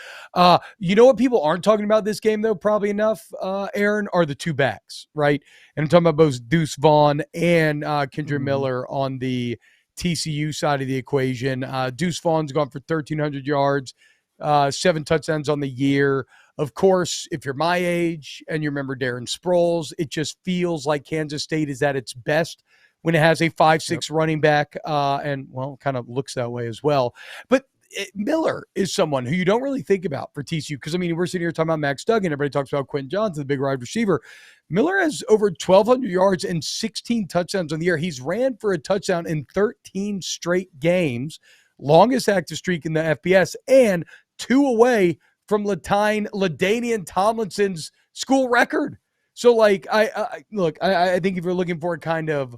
You know what people aren't talking about this game, though, probably enough, Aaron, are the two backs, right? And I'm talking about both Deuce Vaughn and Kendre Miller on the TCU side of the equation. Deuce Vaughn's gone for 1,300 yards, 7 touchdowns on the year. Of course, if you're my age and you remember Darren Sproles, it just feels like Kansas State is at its best when it has a 5'6" running back, and, well, kind of looks that way as well. But Miller is someone who you don't really think about for TCU because, I mean, we're sitting here talking about Max Duggan. Everybody talks about Quentin Johnson, the big wide receiver. Miller has over 1,200 yards and 16 touchdowns on the year. He's ran for a touchdown in 13 straight games, longest active streak in the FBS, and 2 away from LaDainian Tomlinson's school record. So, like, I think if you're looking for a kind of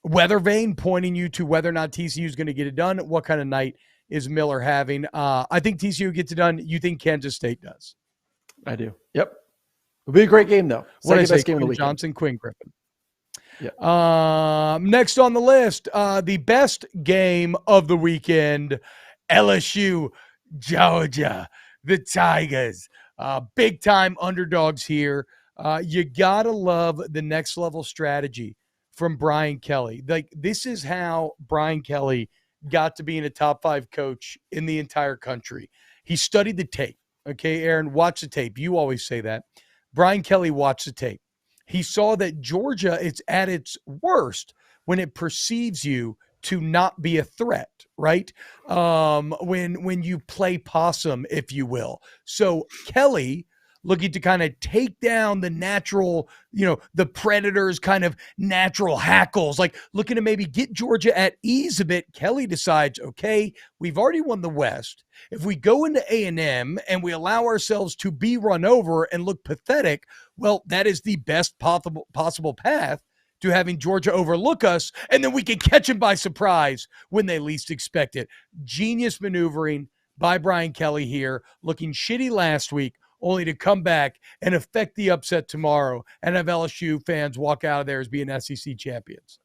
weather vane pointing you to whether or not TCU is going to get it done, what kind of night is Miller having? I think TCU gets it done. You think Kansas State does? I do. Yep. It'll be a great game, though. Second best game of the weekend. Johnson, Quinn Griffin. Yeah. Next on the list, the best game of the weekend, LSU-Georgia. The Tigers, big time underdogs here. You got to love the next level strategy from Brian Kelly. Like, this is how Brian Kelly got to being a top 5 coach in the entire country. He studied the tape. Okay, Aaron, watch the tape. You always say that. Brian Kelly watched the tape. He saw that Georgia is at its worst when it perceives you to not be a threat, right? When you play possum, if you will. So Kelly, looking to kind of take down the natural, the Predators' kind of natural hackles, like looking to maybe get Georgia at ease a bit. Kelly decides, okay, we've already won the West. If we go into A&M and we allow ourselves to be run over and look pathetic, well, that is the best possible path to having Georgia overlook us, and then we can catch them by surprise when they least expect it. Genius maneuvering by Brian Kelly here, looking shitty last week, only to come back and affect the upset tomorrow and have LSU fans walk out of there as being SEC champions.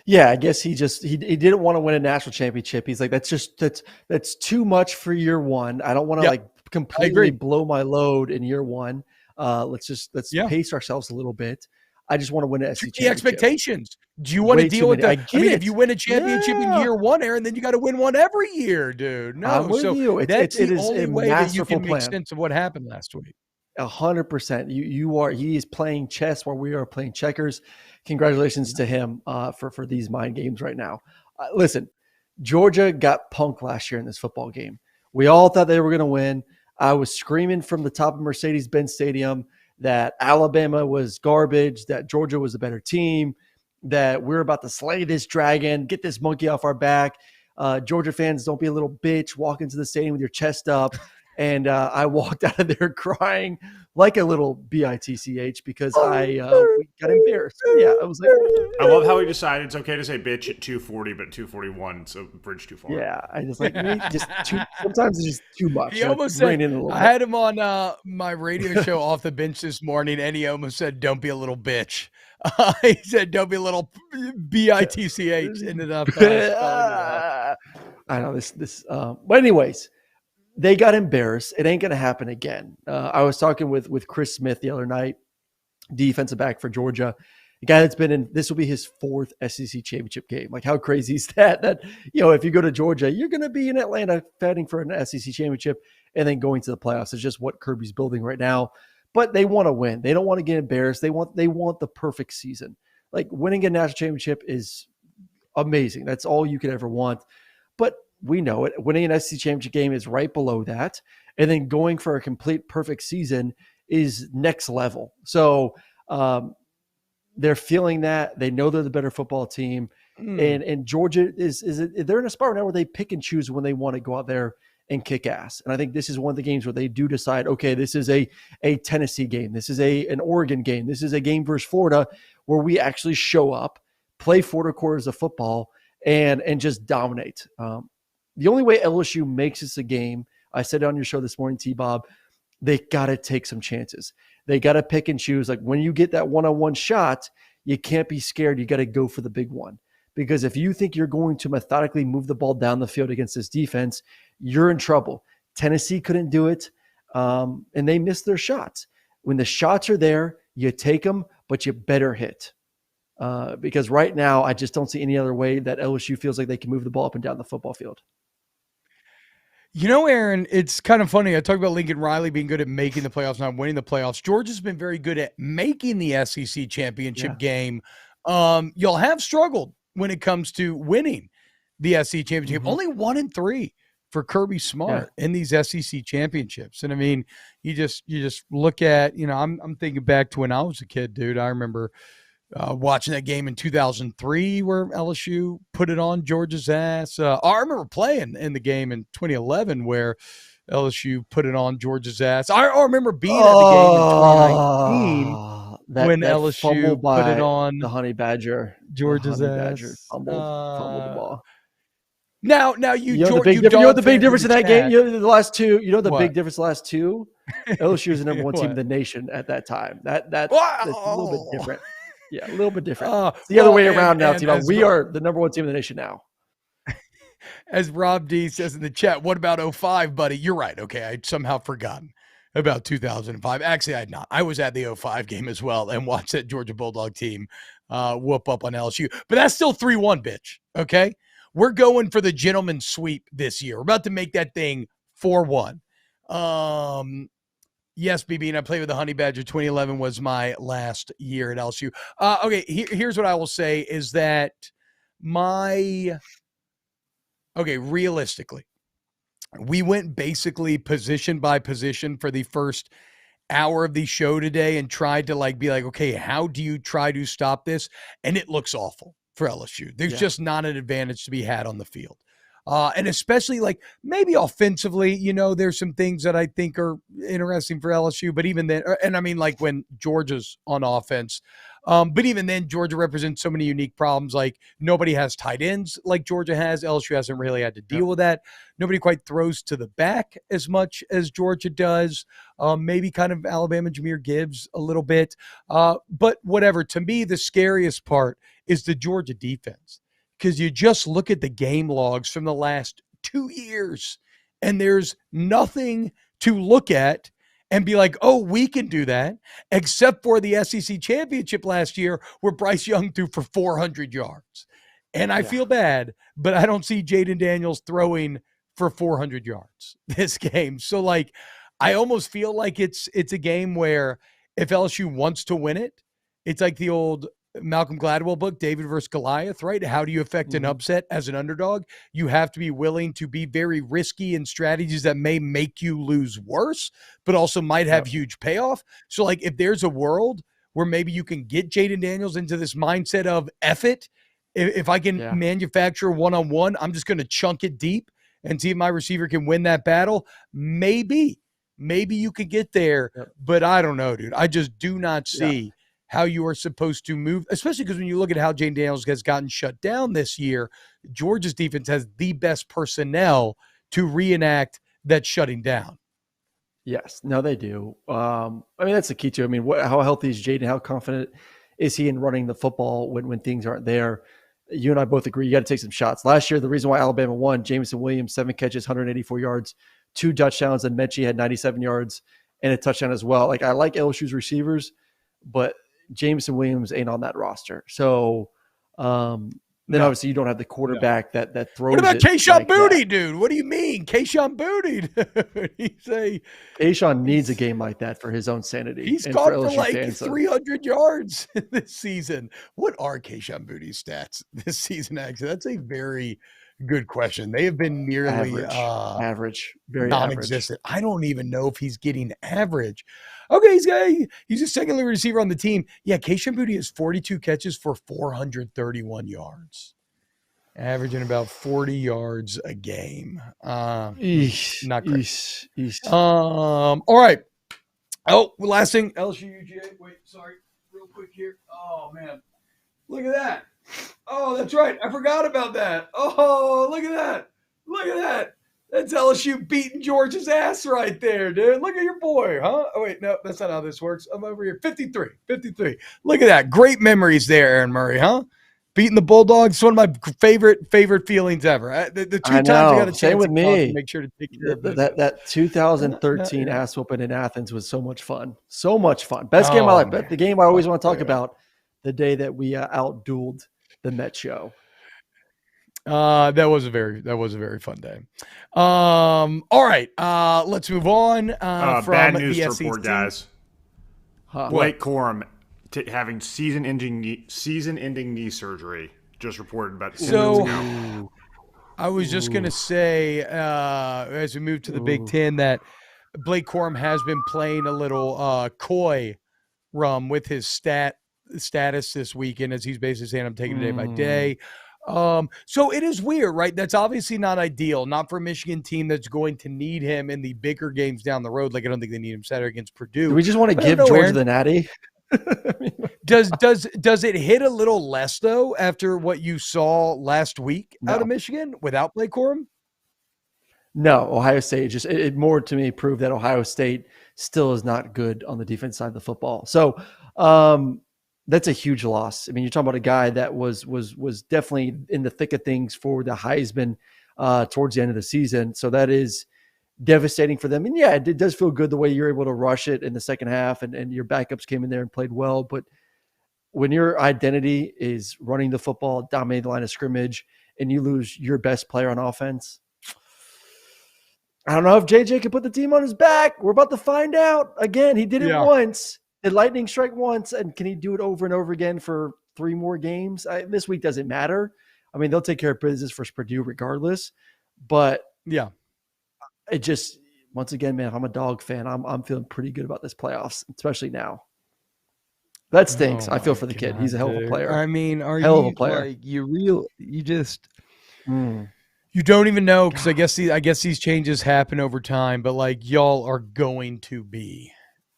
Yeah, I guess he didn't want to win a national championship. He's like, that's too much for year one. I don't want to completely blow my load in year one. Let's pace ourselves a little bit. I just want to win an Too SEC many championship. expectations. Do you want to Way deal too with many. that? I get if it. you win a championship in Yeah. year one, Aaron, then you got to win one every year, dude. I'm No, with so you. It that's the is only a way that you masterful can make plan. sense of what happened last week. 100%. You are. He is playing chess while we are playing checkers. Congratulations to him for these mind games right now. Listen, Georgia got punked last year in this football game. We all thought they were going to win. I was screaming from the top of Mercedes-Benz Stadium that Alabama was garbage, that Georgia was a better team, that we're about to slay this dragon, get this monkey off our back. Georgia fans, don't be a little bitch. Walk into the stadium with your chest up. And I walked out of there crying like a little bitch because we got embarrassed. Yeah, I was like, I love how he decided it's okay to say bitch at 240, but 241, so bridge too far. yeah, I just like sometimes it's just too much. He almost said, I bit. had him on my radio show Off the Bench this morning, and he almost said, don't be a little bitch. He said, don't be a little bitch. Ended up spelling it out. I know this. But anyways, they got embarrassed. It ain't going to happen again. I was talking with Chris Smith the other night, defensive back for Georgia, a guy that's been in, this will be his 4th SEC championship game. Like, how crazy is that? That, if you go to Georgia, you're going to be in Atlanta fighting for an SEC championship and then going to the playoffs. It's just what Kirby's building right now. But they want to win. They don't want to get embarrassed. They want the perfect season. Like, winning a national championship is amazing. That's all you could ever want. But we know it. Winning an SEC championship game is right below that. And then going for a complete perfect season is next level. So they're feeling that. They know they're the better football team. And Georgia they're in a spot now where they pick and choose when they want to go out there and kick ass. And I think this is one of the games where they do decide, okay, this is a Tennessee game. This is an Oregon game. This is a game versus Florida where we actually show up, play 4 quarters of football, and just dominate. The only way LSU makes this a game, I said it on your show this morning, T-Bob, they got to take some chances. They got to pick and choose. Like, when you get that one-on-one shot, you can't be scared. You got to go for the big one. Because if you think you're going to methodically move the ball down the field against this defense, you're in trouble. Tennessee couldn't do it, and they missed their shots. When the shots are there, you take them, but you better hit. Because right now, I just don't see any other way that LSU feels like they can move the ball up and down the football field. Aaron, it's kind of funny. I talk about Lincoln Riley being good at making the playoffs, not winning the playoffs. Georgia's been very good at making the SEC championship game. You'll have struggled when it comes to winning the SEC championship. Mm-hmm. Only 1-3 for Kirby Smart in these SEC championships. And I mean, you just look at, I'm thinking back to when I was a kid, dude. I remember watching that game in 2003 where LSU put it on Georgia's ass. I remember playing in the game in 2011 where LSU put it on Georgia's ass. I remember being at the game in 2019 when LSU put it on the Honey Badger. Georgia's ass. Badger fumbled the ball. Now you know the big difference in that game. The last two. You know the big difference. The last two. LSU is the number 1 team in the nation at that time. That's a little bit different. Yeah, a little bit different. It's the other way around now, T-Bob. We are the number 1 team in the nation now. As Rob D says in the chat, what about 05, buddy? You're right. Okay, I'd somehow forgotten about 2005. Actually, I had not. I was at the 05 game as well and watched that Georgia Bulldog team whoop up on LSU. But that's still 3-1, bitch. Okay? We're going for the gentleman's sweep this year. We're about to make that thing 4-1. Yes, BB, and I played with the Honey Badger. 2011 was my last year at LSU. Okay, here's what I will say is that realistically, we went basically position by position for the first hour of the show today and tried to be like, okay, how do you try to stop this? And it looks awful for LSU. There's just not an advantage to be had on the field. And especially maybe offensively, there's some things that I think are interesting for LSU, but even then, and I mean, when Georgia's on offense, but even then Georgia represents so many unique problems. Like, nobody has tight ends like Georgia has. LSU hasn't really had to deal with that. Nobody quite throws to the back as much as Georgia does. Maybe kind of Alabama Jahmyr Gibbs a little bit. But whatever, to me, the scariest part is the Georgia defense. Because you just look at the game logs from the last 2 years, and there's nothing to look at and be like, oh, we can do that, except for the SEC championship last year where Bryce Young threw for 400 yards. And I feel bad, but I don't see Jaden Daniels throwing for 400 yards this game. So, like, I almost feel like it's a game where if LSU wants to win it, it's like the old Malcolm Gladwell book, David versus Goliath, right? How do you affect an upset as an underdog? You have to be willing to be very risky in strategies that may make you lose worse, but also might have huge payoff. So, like, if there's a world where maybe you can get Jaden Daniels into this mindset of F it, if I can manufacture one-on-one, I'm just going to chunk it deep and see if my receiver can win that battle. Maybe you could get there, but I don't know, dude. I just do not see how you are supposed to move, especially because when you look at how Jaden Daniels has gotten shut down this year, Georgia's defense has the best personnel to reenact that shutting down. Yes, no, they do. I mean, that's the key too. I mean, how healthy is Jaden? How confident is he in running the football when things aren't there? You and I both agree you got to take some shots. Last year, the reason why Alabama won, Jameson Williams, 7 catches, 184 yards, 2 touchdowns, and Mechie had 97 yards and a touchdown as well. Like, I like LSU's receivers, but Jameson Williams ain't on that roster. So then obviously you don't have the quarterback that throws. What about Kayshon like Boutte, dude? What do you mean? Kayshon Boutte? You say Kayshon needs a game like that for his own sanity. He's gone for like 300 yards this season. What are Kayshon Boutte's stats this season, actually? That's a very good question. They have been nearly average, very non-existent. Average. I don't even know if he's getting average. Okay, he's a second receiver on the team. Yeah, Kayshon Boutte has 42 catches for 431 yards, averaging about 40 yards a game. Not great. All right. Oh, last thing, LSU-UGA. Wait, sorry, real quick here. Oh man, look at that. Oh, that's right. I forgot about that. Oh, look at that. Look at that. That's LSU beating Georgia's ass right there, dude. Look at your boy, huh? Oh, wait, no, that's not how this works. I'm over here. 53. Look at that. Great memories there, Aaron Murray, huh? Beating the Bulldogs. It's one of my favorite feelings ever. The 2 times I got a chance with me. To make sure to take care of that 2013 ass whooping in Athens was so much fun. So much fun. Best game of my life. But the game I always want to talk about, the day that we outdueled the Met show. That was a very fun day. All right. Let's move on. From bad news the to SEC. report, guys. Blake Corum having season-ending knee surgery. Just reported about 10 minutes ago. I was just gonna say, as we move to the Big Ten, that Blake Corum has been playing a little coy rum with his status this weekend, as he's basically saying, I'm taking it day by day. So it is weird, right? That's obviously not ideal, not for a Michigan team that's going to need him in the bigger games down the road. Like, I don't think they need him Saturday against Purdue. Do we just want to give Georgia the natty? Does it hit a little less though after what you saw last week out of Michigan without Blake Corum? No, Ohio State just it more to me proved that Ohio State still is not good on the defense side of the football. So that's a huge loss. I mean, you're talking about a guy that was definitely in the thick of things for the Heisman towards the end of the season. So that is devastating for them. And yeah, it does feel good the way you're able to rush it in the second half and your backups came in there and played well. But when your identity is running the football, dominating the line of scrimmage, and you lose your best player on offense, I don't know if JJ can put the team on his back. We're about to find out. Again, he did it once. Did lightning strike once, and can he do it over and over again for 3 more games? This week doesn't matter. I mean, they'll take care of business for Purdue regardless. But yeah, it just, once again, man, I'm a dog fan. I'm feeling pretty good about this playoffs, especially now. That stinks. I feel for the kid. He's a hell of a player. I mean, are hell you of a player. Like you just you don't even know, because I guess these changes happen over time, but like, y'all are going to be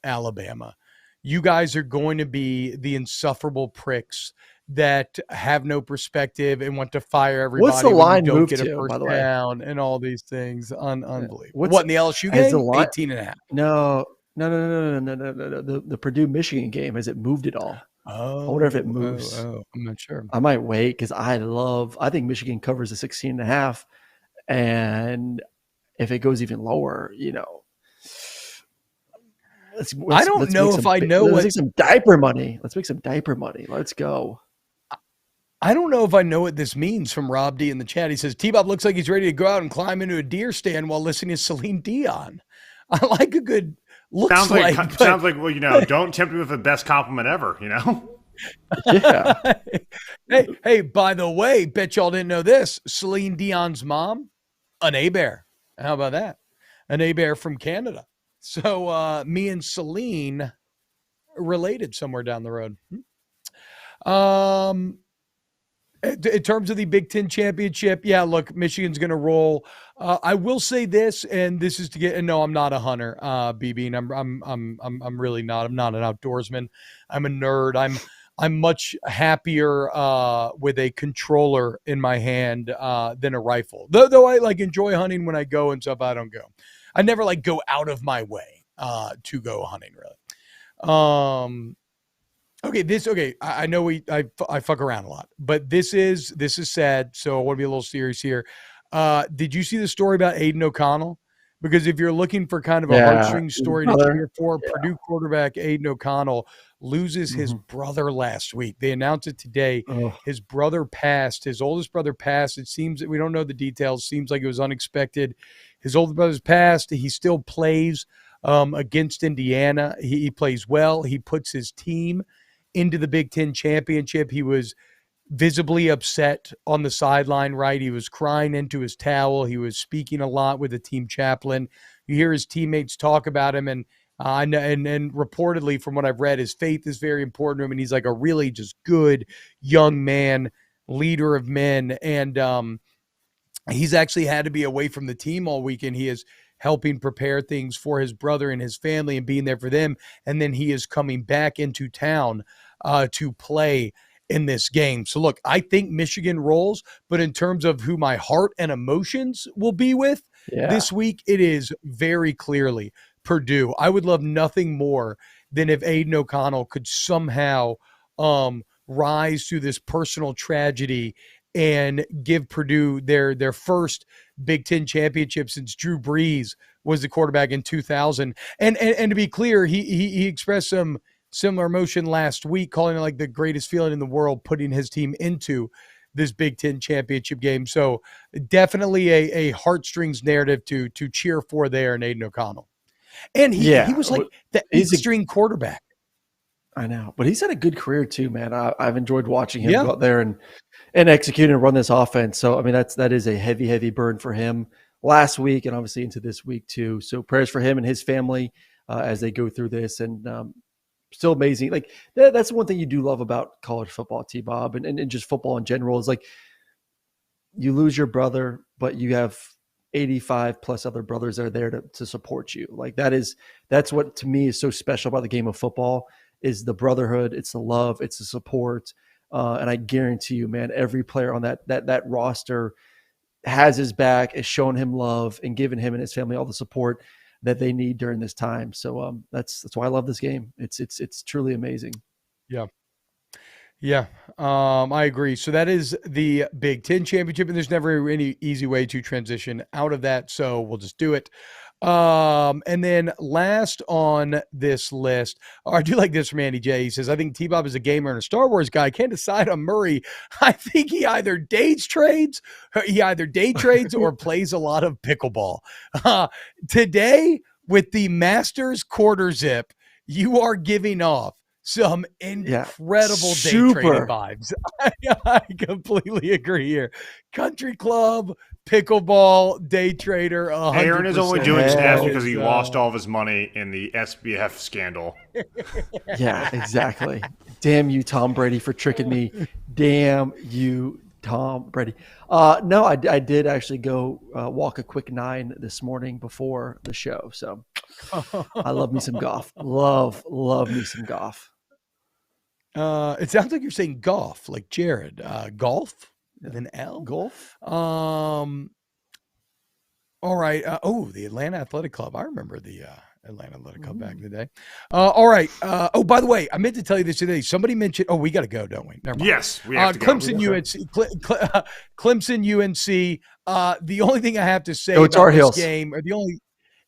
Alabama. You guys are going to be the insufferable pricks that have no perspective and want to fire everybody. What's the line don't move get to, a first by the way? down and all these things. Unbelievable. What in the LSU game? 18.5. No. The Purdue Michigan game, has it moved at all? I wonder if it moves. I'm not sure. I might wait because I think Michigan covers the 16.5, and if it goes even lower, I don't know if I know Let's make some diaper money. Let's make some diaper money. Let's go. I don't know if I know what this means from Rob D in the chat. He says, T-Bob looks like he's ready to go out and climb into a deer stand while listening to Celine Dion. I like a good sounds like well, don't tempt me with the best compliment ever, Yeah. Hey, by the way, bet y'all didn't know this. Celine Dion's mom, an A-Bear. How about that? An A-Bear from Canada. So me and Celine related somewhere down the road. In terms of the Big Ten championship, yeah, look, Michigan's going to roll. I will say this, and this is no, I'm not a hunter, BB, and I'm really not. I'm not an outdoorsman. I'm a nerd. I'm much happier with a controller in my hand than a rifle. Though I enjoy hunting when I go and stuff. I don't go. I never go out of my way to go hunting, really. Okay. I know I fuck around a lot, but this is sad. So I want to be a little serious here. Did you see the story about Aiden O'Connell? Because if you're looking for kind of a heartstring story to cheer for, Purdue quarterback Aiden O'Connell loses his brother last week. They announced it today. His brother passed. His oldest brother passed. It seems that we don't know the details. Seems like it was unexpected. His older brother's passed. He still plays against Indiana. He plays well. He puts his team into the Big Ten championship. He was visibly upset on the sideline, right? He was crying into his towel. He was speaking a lot with the team chaplain. You hear his teammates talk about him, and reportedly, from what I've read, his faith is very important to him, and he's a really just good young man, leader of men, and he's actually had to be away from the team all weekend. He is helping prepare things for his brother and his family and being there for them, and then he is coming back into town to play in this game. So look, I think Michigan rolls, but in terms of who my heart and emotions will be with this week, it is very clearly Purdue. I would love nothing more than if Aiden O'Connell could somehow rise through this personal tragedy and give Purdue their first Big Ten championship since Drew Brees was the quarterback in 2000. And to be clear, he expressed some similar emotion last week, calling it the greatest feeling in the world, putting his team into this Big Ten championship game. So definitely a heartstrings narrative to cheer for there in Aiden O'Connell. And he was the eighth-string quarterback. I know, but he's had a good career too, man. I've enjoyed watching him go out there and execute and run this offense. So, I mean, that is a heavy burn for him last week and obviously into this week too. So prayers for him and his family as they go through this, and still amazing. That's one thing you do love about college football, T-Bob, and just football in general, is you lose your brother, but you have 85 plus other brothers that are there to support you. That's what to me is so special about the game of football, is the brotherhood. It's the love, it's the support. And I guarantee you, man, every player on that roster has his back, is showing him love and giving him and his family all the support that they need during this time. So that's why I love this game. It's truly amazing. Yeah, I agree. So that is the Big Ten championship, and there's never any easy way to transition out of that. So we'll just do it. And then last on this list, I do like this from Andy J. He says, I think T-Bob is a gamer and a Star Wars guy. Can't decide on Murray. I think he either day trades or plays a lot of pickleball. Today, with the Masters quarter zip, you are giving off some incredible day trading vibes. I completely agree here. Country club, pickleball, day trader. 100%. Aaron is only doing stats because he lost all of his money in the SBF scandal. Yeah, exactly. Damn you, Tom Brady, for tricking me. Damn you, Tom Brady. No, I did actually go walk a quick 9 this morning before the show. So I love me some golf. Love me some golf. It sounds like you're saying golf, like Jared. Golf with an L? Golf? All right. The Atlanta Athletic Club. I remember the Atlanta Athletic Club back in the day. All right. By the way, I meant to tell you this today. Somebody mentioned, we got to go, don't we? Never mind. Yes, we have to Clemson, go. Clemson, UNC. The only thing I have to say about this game, or the only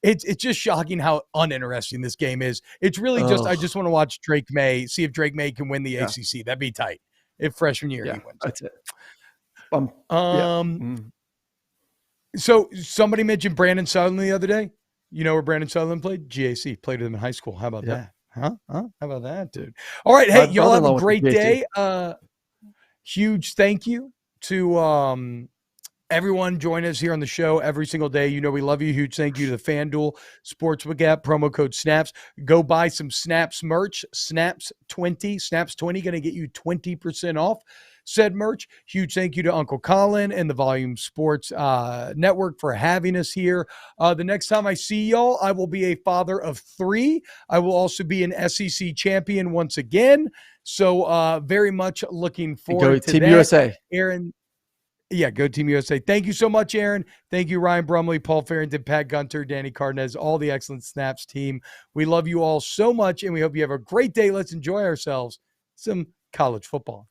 it's just shocking how uninteresting this game is. It's really just, I just want to watch Drake May, see if Drake May can win the ACC. That'd be tight if freshman year he wins. That's it. So somebody mentioned Brandon Sutherland the other day. You know where Brandon Sutherland played? GAC. Played with him in high school. How about that? Huh? How about that, dude? All right. Hey, y'all have a great day. Huge thank you to everyone join us here on the show every single day. You know we love you. Huge thank you to the FanDuel Sportsbook app. Promo code SNAPS. Go buy some Snaps merch. Snaps20. Snaps20 going to get you 20% off said merch. Huge thank you to Uncle Colin and the Volume Sports Network for having us here. The next time I see y'all, I will be a father of 3. I will also be an SEC champion once again. So very much looking forward to Team that. USA. Aaron. Yeah, go Team USA. Thank you so much, Aaron. Thank you, Ryan Brumley, Paul Farrington, Pat Gunter, Danny Cardenas, all the excellent Snaps team. We love you all so much, and we hope you have a great day. Let's enjoy ourselves some college football.